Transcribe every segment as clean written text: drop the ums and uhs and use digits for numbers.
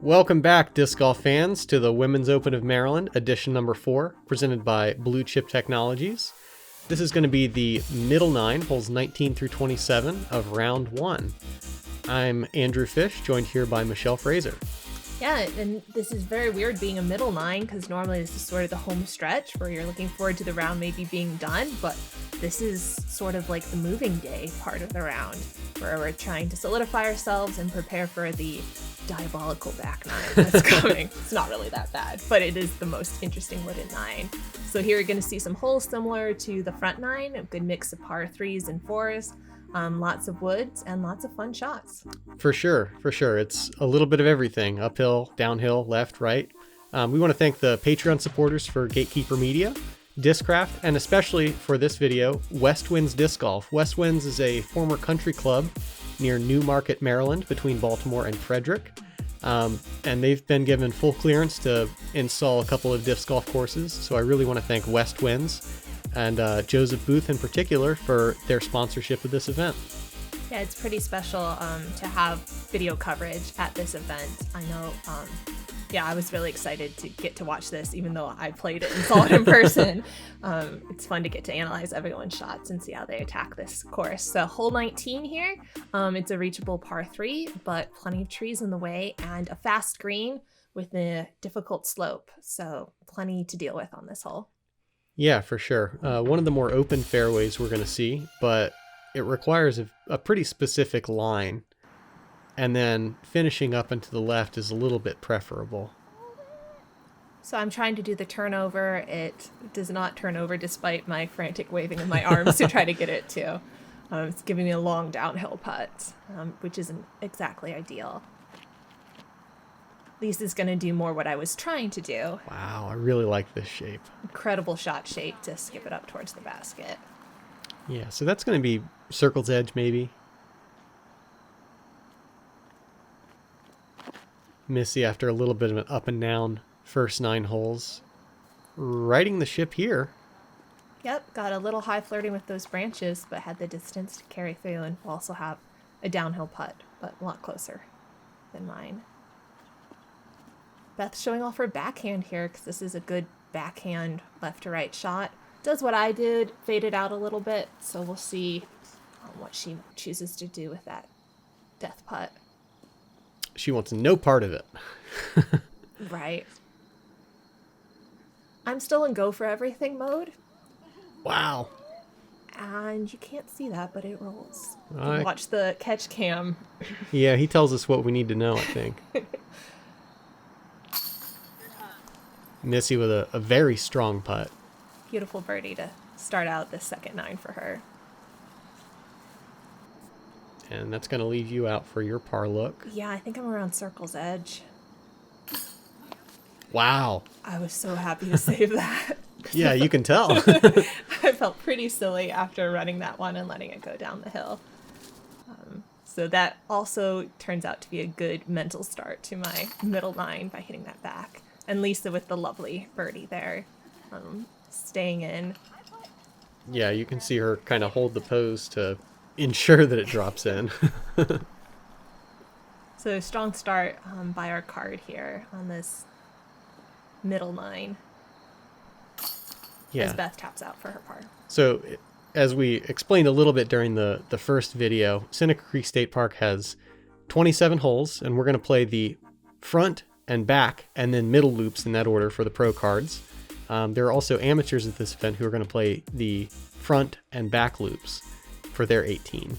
Welcome back, disc golf fans, to the Women's Open of Maryland, edition number 4, presented by BlueChip Technologies. This is going to be the middle 9, holes 19 through 27 of round 1. I'm Andrew Fish, joined here by Michelle Frazer. Yeah, and this is very weird being a middle 9, because normally this is sort of the home stretch where you're looking forward to the round maybe being done, but this is sort of like the moving day part of the round, where we're trying to solidify ourselves and prepare for the diabolical back 9 that's coming. It's not really that bad, but it is the most interesting wooden 9. So here you're going to see some holes similar to the front 9, a good mix of par 3s and 4s, lots of woods, and lots of fun shots. For sure. It's a little bit of everything, uphill, downhill, left, right. We want to thank the Patreon supporters for Gatekeeper Media, Discraft, and especially for this video, West Winds Disc Golf. West Winds is a former country club near Newmarket, Maryland, between Baltimore and Frederick. And they've been given full clearance to install a couple of disc golf courses. So I really want to thank West Winds and Joseph Booth in particular for their sponsorship of this event. Yeah, it's pretty special to have video coverage at this event. I know, I was really excited to get to watch this, even though I played it and saw it in person. It's fun to get to analyze everyone's shots and see how they attack this course. So hole 19 here, it's a reachable par 3, but plenty of trees in the way and a fast green with a difficult slope. So plenty to deal with on this hole. Yeah, for sure. One of the more open fairways we're going to see, but it requires a pretty specific line. And then finishing up and to the left is a little bit preferable. So I'm trying to do the turnover. It does not turn over despite my frantic waving of my arms to try to get it to. It's giving me a long downhill putt, which isn't exactly ideal. At least it's going to do more what I was trying to do. Wow, I really like this shape. Incredible shot shape to skip it up towards the basket. Yeah, so that's going to be circle's edge maybe. Missy, after a little bit of an up and down first 9 holes, riding the ship here. Yep, got a little high flirting with those branches, but had the distance to carry through, and will also have a downhill putt, but a lot closer than mine. Beth showing off her backhand here, because this is a good backhand left to right shot. Does what I did, faded out a little bit, so we'll see what she chooses to do with that death putt. She wants no part of it. Right. I'm still in go for everything mode. Wow. And you can't see that, but it rolls. I... Watch the catch cam. Yeah, he tells us what we need to know, I think. Missy with a very strong putt. Beautiful birdie to start out this second 9 for her. And that's going to leave you out for your par look. Yeah, I think I'm around circle's edge. Wow. I was so happy to save that. Yeah, you can tell. I felt pretty silly after running that one and letting it go down the hill. So that also turns out to be a good mental start to my middle 9 by hitting that back. And Lisa with the lovely birdie there, staying in. Yeah, you can see her kind of hold the pose to ensure that it drops in. So strong start by our card here on this middle 9. Yeah. As Beth taps out for her par. So as we explained a little bit during the first video, Seneca Creek State Park has 27 holes, and we're going to play the front and back and then middle loops in that order for the pro cards. There are also amateurs at this event who are going to play the front and back loops for their 18.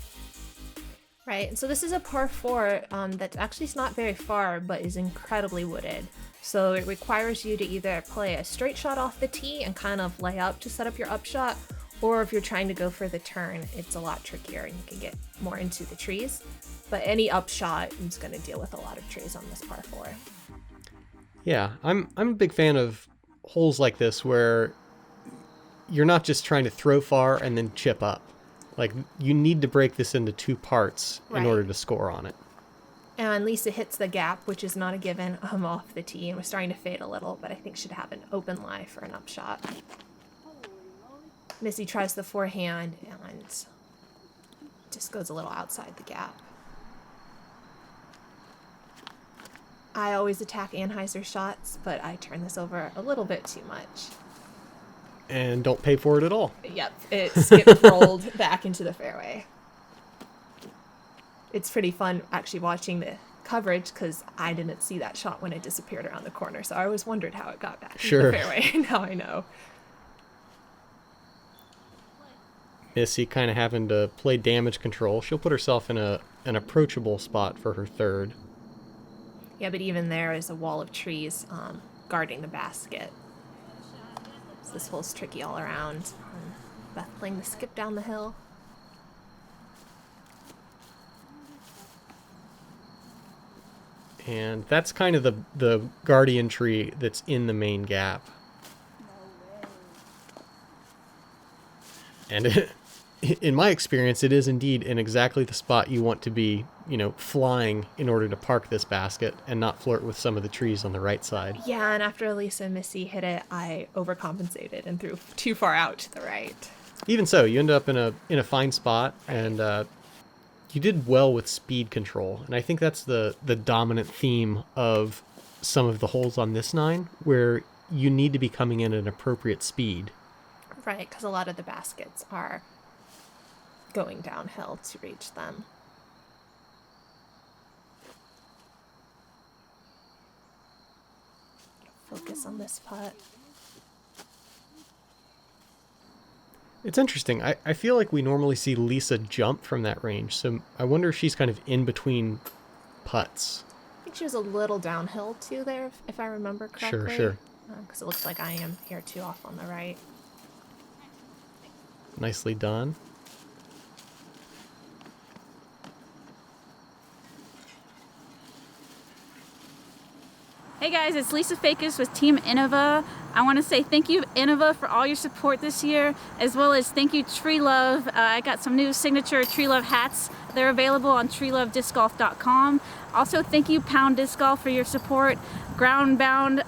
Right, so this is a par 4 that's actually not very far, but is incredibly wooded. So it requires you to either play a straight shot off the tee and kind of lay up to set up your upshot, or if you're trying to go for the turn, it's a lot trickier and you can get more into the trees. But any upshot is going to deal with a lot of trees on this par 4. Yeah, I'm a big fan of holes like this where you're not just trying to throw far and then chip up. Like, you need to break this into 2 parts in order to score on it. And Lisa hits the gap, which is not a given, off the tee, and we're starting to fade a little, but I think should have an open lie for an upshot. Missy tries the forehand and just goes a little outside the gap. I always attack Anheuser shots, but I turn this over a little bit too much. And don't pay for it at all. Yep, it skipped rolled back into the fairway. It's pretty fun actually watching the coverage because I didn't see that shot when it disappeared around the corner, so I always wondered how it got back into the fairway. Now I know. Missy kind of having to play damage control. She'll put herself in an approachable spot for her third. Yeah, but even there is a wall of trees guarding the basket. So this hole's tricky all around. Beth playing the skip down the hill. And that's kind of the guardian tree that's in the main gap. And in my experience, it is indeed in exactly the spot you want to be, flying in order to park this basket and not flirt with some of the trees on the right side. Yeah, and after Alyssa and Missy hit it, I overcompensated and threw too far out to the right. Even so, you end up in a fine spot, and you did well with speed control. And I think that's the dominant theme of some of the holes on this 9, where you need to be coming in at an appropriate speed. Right, because a lot of the baskets are going downhill to reach them. Focus on this putt. It's interesting. I feel like we normally see Lisa jump from that range, so I wonder if she's kind of in between putts. I think she was a little downhill too there, if I remember correctly. Sure. Because it looks like I am here too off on the right. Nicely done. Hey guys, it's Lisa Fajkus with Team Innova. I want to say thank you, Innova, for all your support this year, as well as thank you, Tree Love. I got some new signature Tree Love hats. They're available on treelovediscgolf.com. Also, thank you, Pound Disc Golf, for your support. Groundbound,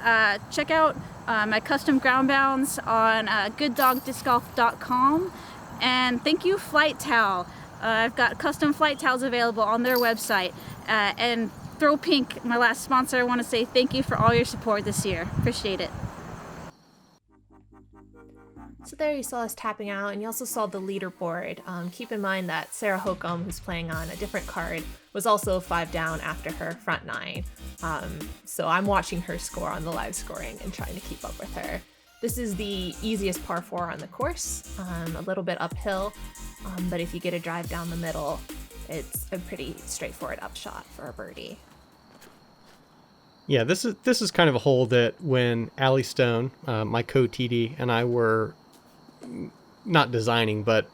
check out my custom groundbounds on gooddogdiscgolf.com. And thank you, Flight Towel. I've got custom flight towels available on their website. And Throw Pink, my last sponsor, I want to say thank you for all your support this year. Appreciate it. So there you saw us tapping out, and you also saw the leaderboard. Keep in mind that Sarah Hokum, who's playing on a different card, was also 5 down after her front 9. So I'm watching her score on the live scoring and trying to keep up with her. This is the easiest par 4 on the course, a little bit uphill, but if you get a drive down the middle, it's a pretty straightforward upshot for a birdie. Yeah, this is kind of a hole that when Allie Stone, my co-TD, and I were not designing, but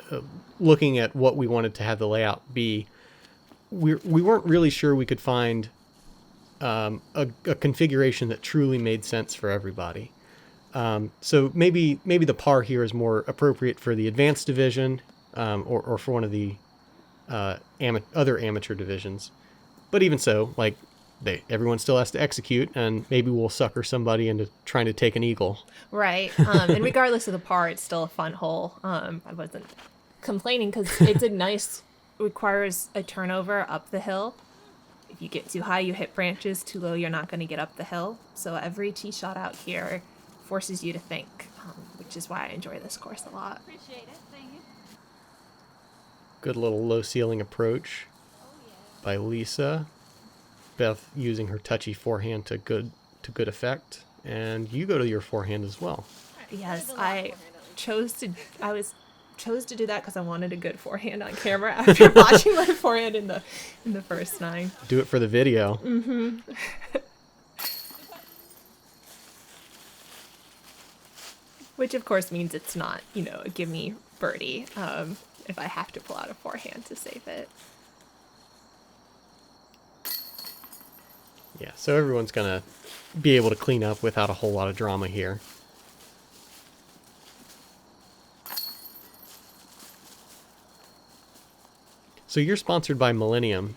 looking at what we wanted to have the layout be, we weren't really sure we could find a configuration that truly made sense for everybody. So maybe the par here is more appropriate for the advanced division, or for one of the other amateur divisions. But even so, everyone still has to execute, and maybe we'll sucker somebody into trying to take an eagle. Right. And regardless of the par, it's still a fun hole. I wasn't complaining because it's requires a turnover up the hill. If you get too high, you hit branches. Too low, you're not going to get up the hill. So every tee shot out here forces you to think, which is why I enjoy this course a lot. Appreciate it. Thank you. Good little low ceiling approach by Lisa. Beth using her touchy forehand to good effect, and you go to your forehand as well. Yes, I chose to do that because I wanted a good forehand on camera after watching my forehand in the first 9. Do it for the video. Mm-hmm. Which of course means it's not, a gimme birdie if I have to pull out a forehand to save it. Yeah, so everyone's going to be able to clean up without a whole lot of drama here. So you're sponsored by Millennium.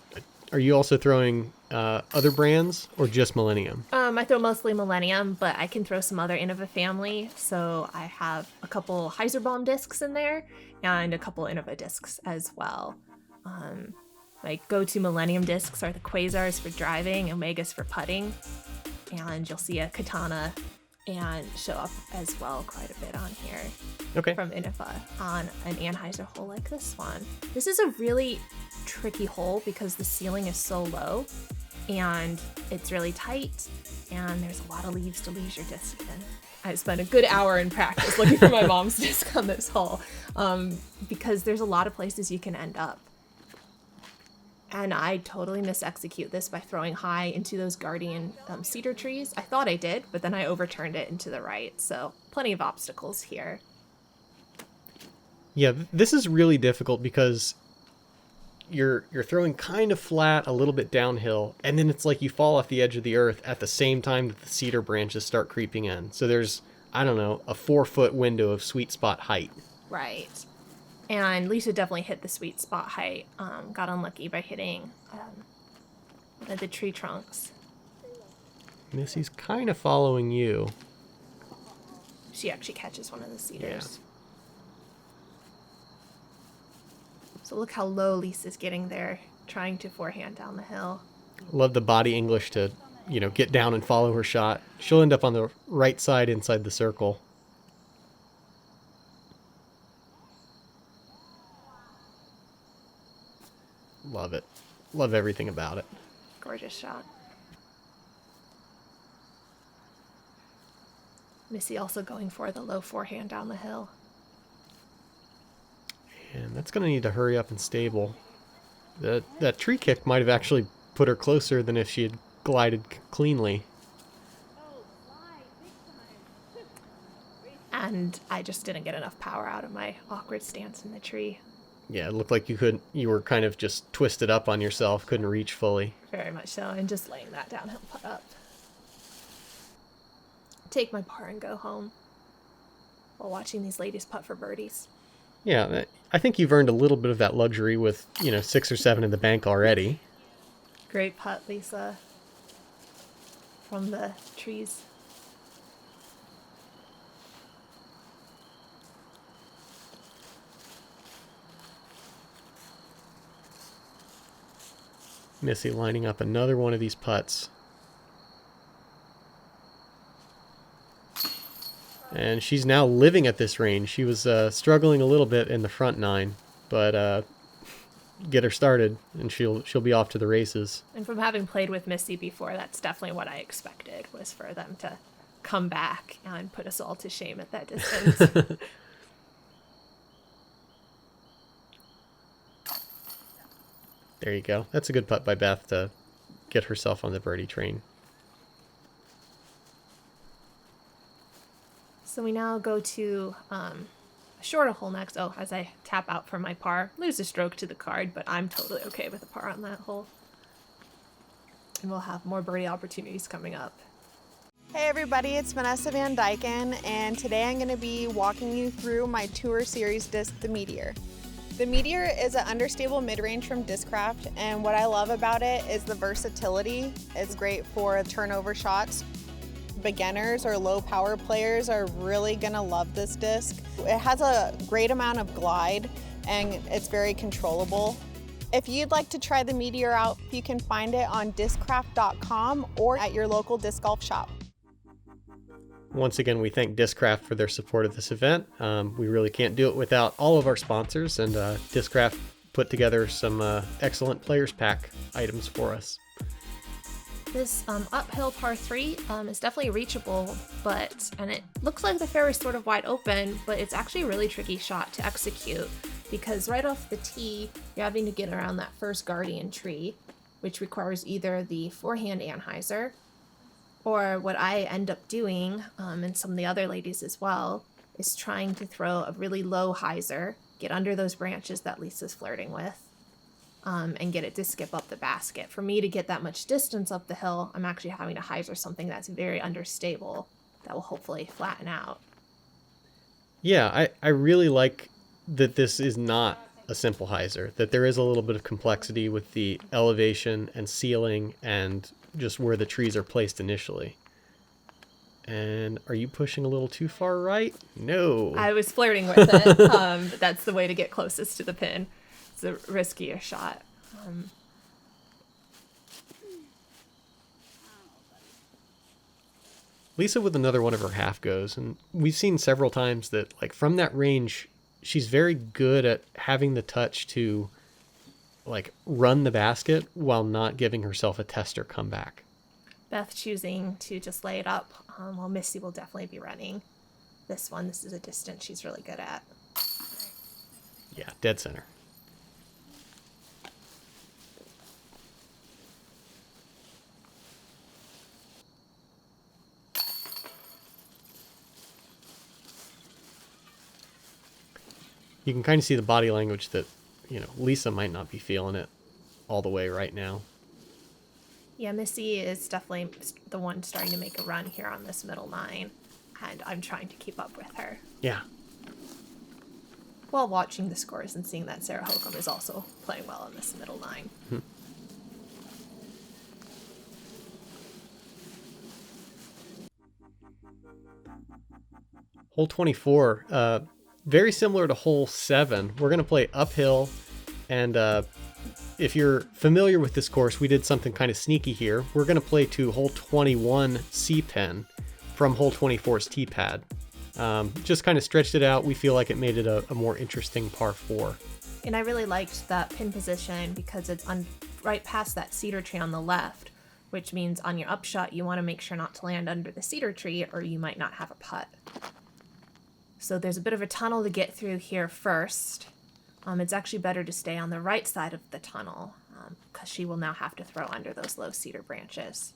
Are you also throwing other brands or just Millennium? I throw mostly Millennium, but I can throw some other Innova family. So I have a couple Heiserbaum discs in there and a couple Innova discs as well. My go-to Millennium discs are the Quasars for driving, Omegas for putting, and you'll see a Katana and show up as well quite a bit on here. Okay. From Innova on an Anheuser hole like this one. This is a really tricky hole because the ceiling is so low and it's really tight and there's a lot of leaves to lose your disc in. I spent a good hour in practice looking for my mom's disc on this hole because there's a lot of places you can end up. And I totally misexecute this by throwing high into those guardian cedar trees. I thought I did, but then I overturned it into the right. So plenty of obstacles here. Yeah, this is really difficult because you're throwing kind of flat, a little bit downhill, and then it's like you fall off the edge of the earth at the same time that the cedar branches start creeping in. So there's, I don't know, a 4-foot window of sweet spot height. Right. And Lisa definitely hit the sweet spot height. Got unlucky by hitting one of the tree trunks. Missy's kind of following you. She actually catches one of the cedars. Yeah. So look how low Lisa's getting there, trying to forehand down the hill. Love the body English to, get down and follow her shot. She'll end up on the right side inside the circle. Love it. Love everything about it. Gorgeous shot. Missy also going for the low forehand down the hill. And that's going to need to hurry up and stable. That tree kick might have actually put her closer than if she had glided cleanly. And I just didn't get enough power out of my awkward stance in the tree. Yeah, it looked like you were kind of just twisted up on yourself, couldn't reach fully. Very much so, and just laying that downhill putt up. Take my par and go home while watching these ladies putt for birdies. Yeah, I think you've earned a little bit of that luxury with, 6 or 7 in the bank already. Great putt, Lisa. From the trees. Missy lining up another one of these putts. And she's now living at this range. She was struggling a little bit in the front 9, but get her started and she'll be off to the races. And from having played with Missy before, that's definitely what I expected, was for them to come back and put us all to shame at that distance. There you go. That's a good putt by Beth to get herself on the birdie train. So we now go to a shorter hole next. Oh, as I tap out for my par, lose a stroke to the card, but I'm totally okay with a par on that hole. And we'll have more birdie opportunities coming up. Hey everybody, it's Alyssa Van Lanen, and today I'm going to be walking you through my Tour Series disc, the Meteor. The Meteor is an understable mid-range from Discraft, and what I love about it is the versatility. It's great for turnover shots. Beginners or low power players are really gonna love this disc. It has a great amount of glide and it's very controllable. If you'd like to try the Meteor out, you can find it on discraft.com or at your local disc golf shop. Once again, we thank Discraft for their support of this event. We really can't do it without all of our sponsors, and Discraft put together some excellent Players Pack items for us. This uphill par 3 is definitely reachable, and it looks like the fairway's sort of wide open, but it's actually a really tricky shot to execute because right off the tee, you're having to get around that first guardian tree, which requires either the forehand Anheuser, or what I end up doing, and some of the other ladies as well, is trying to throw a really low hyzer, get under those branches that Lisa's flirting with, and get it to skip up the basket. For me to get that much distance up the hill, I'm actually having to hyzer something that's very understable that will hopefully flatten out. Yeah, I really like that this is not a simple hyzer, that there is a little bit of complexity with the elevation and ceiling and just where the trees are placed initially. And are you pushing a little too far right? No. I was flirting with it. That's the way to get closest to the pin. It's a riskier shot. Lisa with another one of her half goes, and we've seen several times that, like, from that range, she's very good at having the touch to, like, run the basket while not giving herself a tester comeback. Beth choosing to just lay it up, while Missy will definitely be running this one. This is a distance she's really good at. Yeah, dead center. You can kind of see the body language that, Lisa might not be feeling it all the way right now. Yeah, Missy is definitely the one starting to make a run here on this middle 9, and I'm trying to keep up with her. Yeah. While watching the scores and seeing that Sarah Holcomb is also playing well on this middle 9. Hole 24, very similar to hole 7. We're going to play uphill, and if you're familiar with this course, we did something kind of sneaky here. We're going to play to hole 21 C-pin from hole 24's T-pad. Just kind of stretched it out. We feel like it made it a more interesting par 4. And I really liked that pin position because it's right past that cedar tree on the left, which means on your upshot, you want to make sure not to land under the cedar tree or you might not have a putt. So there's a bit of a tunnel to get through here first. It's actually better to stay on the right side of the tunnel because she will now have to throw under those low cedar branches.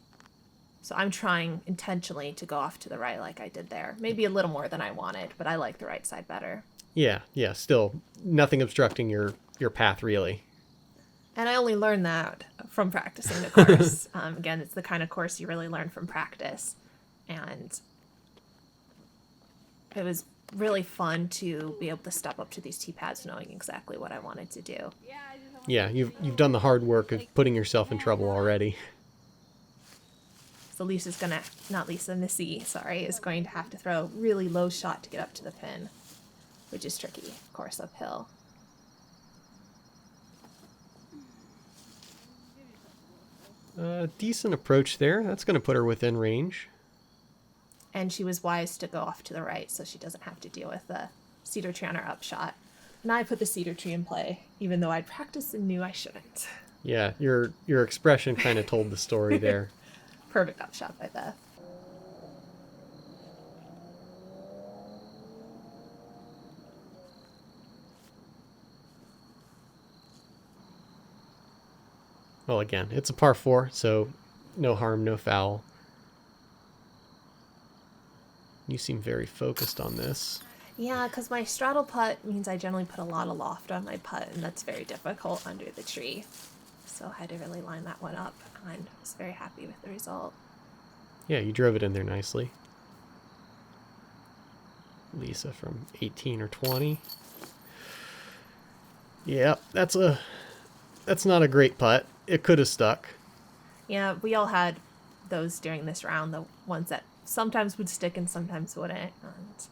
So I'm trying intentionally to go off to the right like I did there. Maybe a little more than I wanted, but I like the right side better. Yeah, still nothing obstructing your path really. And I only learned that from practicing the course. Again, it's the kind of course you really learn from practice. And it was really fun to be able to step up to these tee pads knowing exactly what I wanted to do. Yeah, you've done the hard work of putting yourself in trouble already. So Missy is going to have to throw a really low shot to get up to the pin, which is tricky, of course, uphill. Decent approach there. That's going to put her within range. And she was wise to go off to the right so she doesn't have to deal with the cedar tree on her upshot. And I put the cedar tree in play, even though I'd practiced and knew I shouldn't. Yeah, your expression kind of told the story there. Perfect upshot by Beth. Well, again, it's a par 4, so no harm, no foul. You seem very focused on this. Yeah, because my straddle putt means I generally put a lot of loft on my putt, and that's very difficult under the tree. So I had to really line that one up, and I was very happy with the result. Yeah, you drove it in there nicely. Lisa from 18 or 20. Yeah, that's not a great putt. It could have stuck. Yeah, we all had those during this round, the ones that sometimes would stick and sometimes wouldn't. And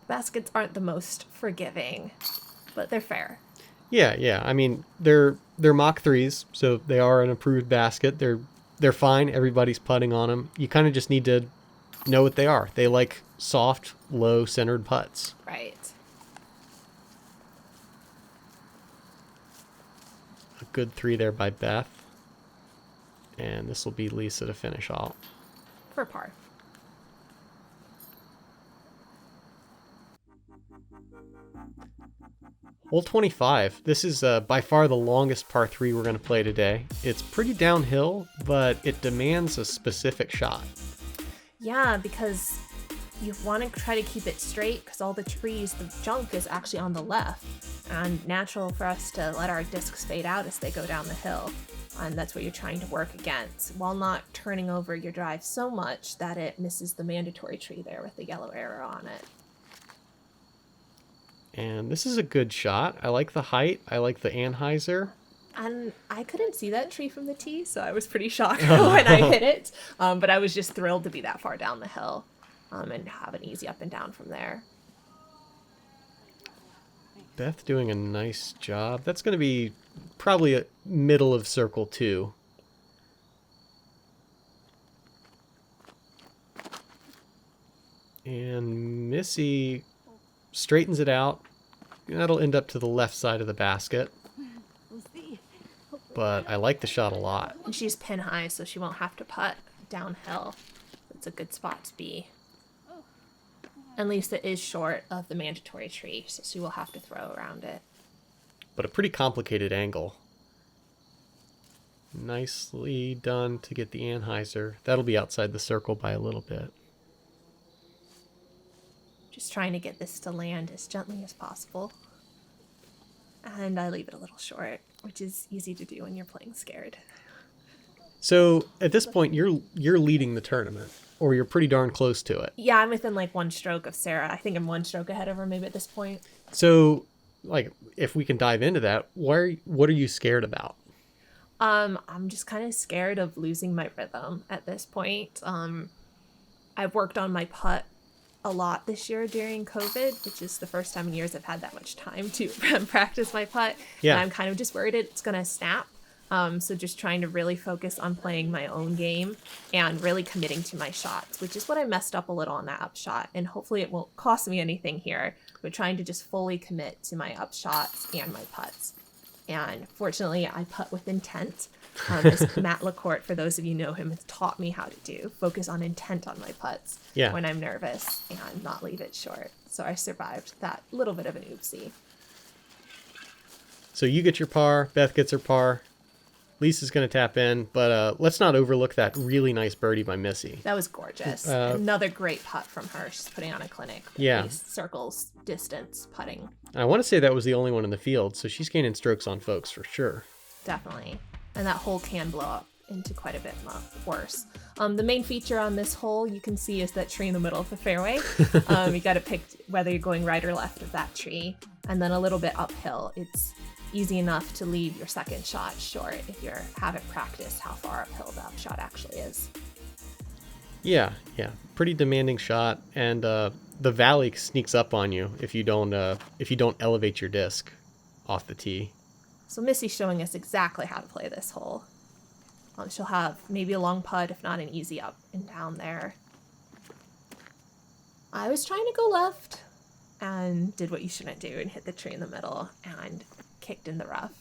baskets aren't the most forgiving, but they're fair. Yeah. I mean, they're Mach 3s, so they are an approved basket. They're fine. Everybody's putting on them. You kind of just need to know what they are. They like soft, low-centered putts. Right. A good 3 there by Beth. And this will be Lisa to finish off. For par. Hole 25. This is by far the longest par 3 we're going to play today. It's pretty downhill, but it demands a specific shot. Yeah, because you want to try to keep it straight because all the trees, the junk is actually on the left. And natural for us to let our discs fade out as they go down the hill. And that's what you're trying to work against, while not turning over your drive so much that it misses the mandatory tree there with the yellow arrow on it. And this is a good shot. I like the height. I like the Anheuser. And I couldn't see that tree from the tee, so I was pretty shocked when I hit it. But I was just thrilled to be that far down the hill and have an easy up and down from there. Beth doing a nice job. That's going to be probably a middle of circle 2. And Missy straightens it out. That'll end up to the left side of the basket. But I like the shot a lot. And she's pin high, so she won't have to putt downhill. It's a good spot to be. And Lisa is short of the mandatory tree, so she will have to throw around it. But a pretty complicated angle. Nicely done to get the anhyzer. That'll be outside the circle by a little bit. Just trying to get this to land as gently as possible. And I leave it a little short, which is easy to do when you're playing scared. So at this point, you're leading the tournament, or you're pretty darn close to it. Yeah, I'm within like 1 stroke of Sarah. I think I'm 1 stroke ahead of her maybe at this point. So, like, if we can dive into that, what are you scared about? I'm just kind of scared of losing my rhythm at this point. I've worked on my putt a lot this year during COVID, which is the first time in years I've had that much time to practice my putt. Yeah. And I'm kind of just worried it's going to snap. So just trying to really focus on playing my own game and really committing to my shots, which is what I messed up a little on that up shot. And hopefully it won't cost me anything here, but trying to just fully commit to my up shots and my putts. And fortunately, I putt with intent. As Matt LaCourte, for those of you who know him, has taught me how to do. Focus on intent on my putts when I'm nervous and not leave it short. So I survived that little bit of an oopsie. So you get your par, Beth gets her par. Lisa's going to tap in, but let's not overlook that really nice birdie by Missy. That was gorgeous. Another great putt from her. She's putting on a clinic. Yeah. Circles, distance, putting. I want to say that was the only one in the field, so she's gaining strokes on folks for sure. Definitely. And that hole can blow up into quite a bit worse. The main feature on this hole you can see is that tree in the middle of the fairway. You got to pick whether you're going right or left of that tree. And then a little bit uphill. It's easy enough to leave your second shot short if you haven't practiced how far uphill the upshot actually is. Yeah. Pretty demanding shot, and the valley sneaks up on you if you don't elevate your disc off the tee. So Missy's showing us exactly how to play this hole. She'll have maybe a long putt, if not an easy up and down there. I was trying to go left and did what you shouldn't do and hit the tree in the middle and kicked in the rough.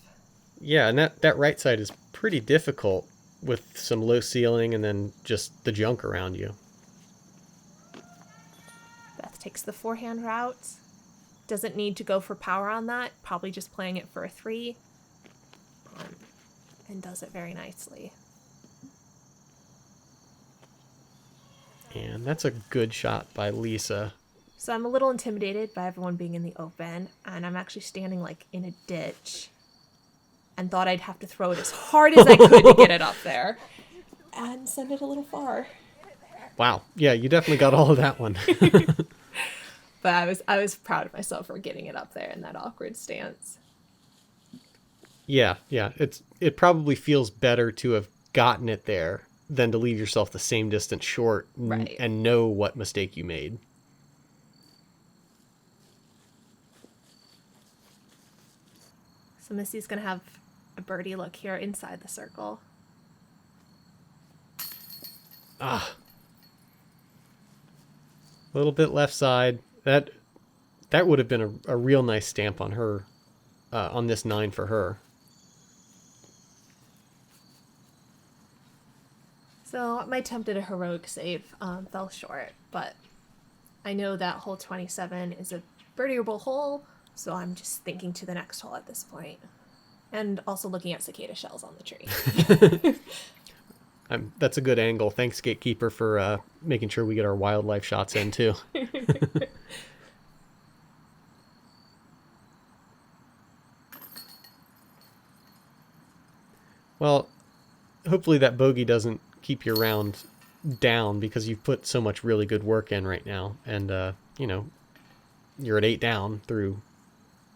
Yeah, and that right side is pretty difficult with some low ceiling and then just the junk around you. Beth takes the forehand route. Doesn't need to go for power on that. Probably just playing it for a 3. And does it very nicely. And that's a good shot by Lisa. So I'm a little intimidated by everyone being in the open, and I'm actually standing like in a ditch and thought I'd have to throw it as hard as I could to get it up there and send it a little far. Wow. Yeah, you definitely got all of that one. But I was proud of myself for getting it up there in that awkward stance. Yeah. It probably feels better to have gotten it there than to leave yourself the same distance short and know what mistake you made. So Missy's going to have a birdie look here inside the circle. A little bit left side. That would have been a real nice stamp on her, on this 9 for her. So my attempt at a heroic save fell short, but I know that hole 27 is a birdieable hole, so I'm just thinking to the next hole at this point. And also looking at cicada shells on the tree. That's a good angle. Thanks, Gatekeeper, for making sure we get our wildlife shots in, too. Well, hopefully that bogey doesn't keep your round down because you've put so much really good work in right now. And, you're at 8 down through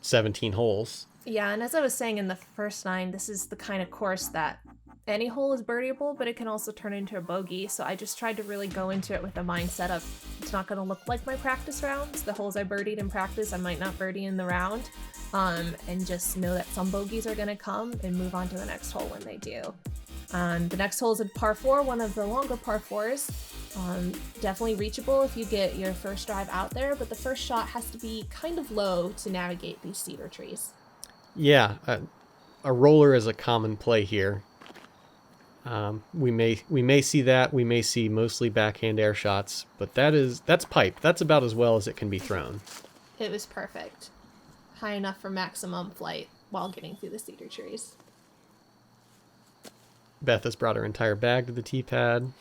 17 holes. Yeah, and as I was saying in the first 9, this is the kind of course that any hole is birdieable, but it can also turn into a bogey. So I just tried to really go into it with the mindset of not going to look like my practice rounds. The holes I birdied in practice, I might not birdie in the round. And just know that some bogeys are going to come and move on to the next hole when they do. The next hole is a par 4, one of the longer par 4s. Definitely reachable if you get your first drive out there, but the first shot has to be kind of low to navigate these cedar trees. Yeah, a roller is a common play here. We may see that. We may see mostly backhand air shots, but that's pipe. That's about as well as it can be thrown. It was perfect. High enough for maximum flight while getting through the cedar trees. Beth has brought her entire bag to the tee pad.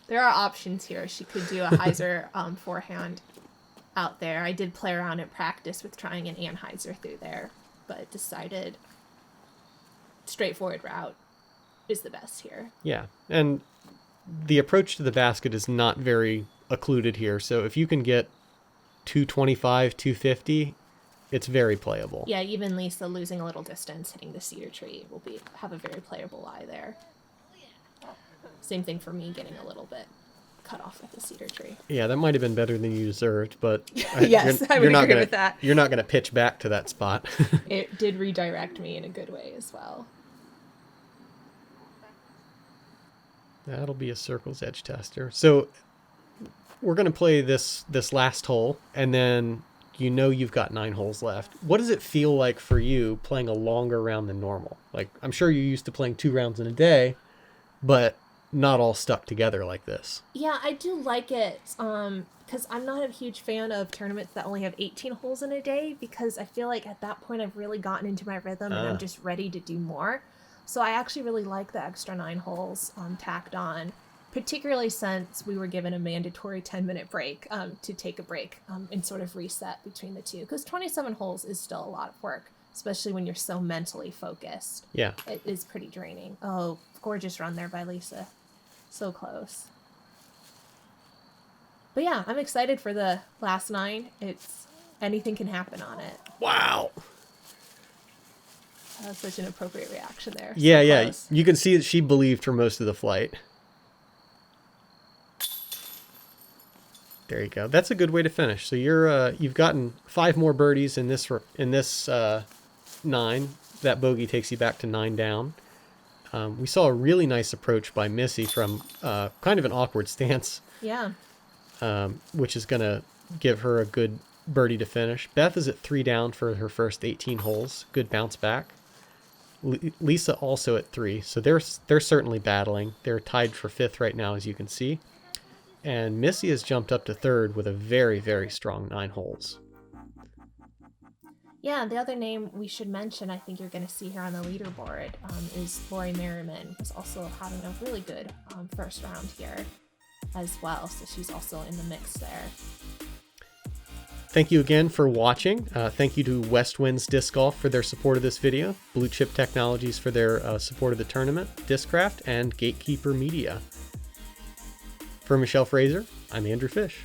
There are options here. She could do a hyzer forehand out there. I did play around in practice with trying an anhyzer through there, but decided straightforward route is the best here. Yeah, and the approach to the basket is not very occluded here, so if you can get 225, 250, it's very playable. Yeah, even Lisa losing a little distance, hitting the cedar tree will have a very playable lie there. Same thing for me, getting a little bit cut off at the cedar tree. Yeah, that might have been better than you deserved, but yes, I would agree with that. You're not going to pitch back to that spot. It did redirect me in a good way as well. That'll be a circle's edge tester. So we're going to play this last hole, and then you've got 9 holes left. What does it feel like for you playing a longer round than normal? Like, I'm sure you're used to playing 2 rounds in a day, but not all stuck together like this. Yeah, I do like it because I'm not a huge fan of tournaments that only have 18 holes in a day, because I feel like at that point I've really gotten into my rhythm and I'm just ready to do more. So I actually really like the extra 9 holes tacked on, particularly since we were given a mandatory 10-minute break to take a break and sort of reset between the two, because 27 holes is still a lot of work, especially when you're so mentally focused. Yeah. It is pretty draining. Oh, gorgeous run there by Lisa. So close. But yeah, I'm excited for the last 9. Anything can happen on it. Wow. That was such an appropriate reaction there. Yeah, so yeah. close. You can see that she believed for most of the flight. There you go. That's a good way to finish. So you've gotten 5 more birdies in this 9. That bogey takes you back to 9 down. We saw a really nice approach by Missy from kind of an awkward stance. Yeah. Which is going to give her a good birdie to finish. Beth is at 3 down for her first 18 holes. Good bounce back. Lisa also at 3. So they're certainly battling. They're tied for 5th right now, as you can see. And Missy has jumped up to 3rd with a very, very strong 9 holes. Yeah, the other name we should mention, I think you're going to see here on the leaderboard, is Lori Merriman, who's also having a really good first round here as well. So she's also in the mix there. Thank you again for watching. Thank you to West Winds Disc Golf for their support of this video, BlueChip Technologies for their support of the tournament, Discraft, and Gatekeeper Media. For Michelle Frazer, I'm Andrew Fish.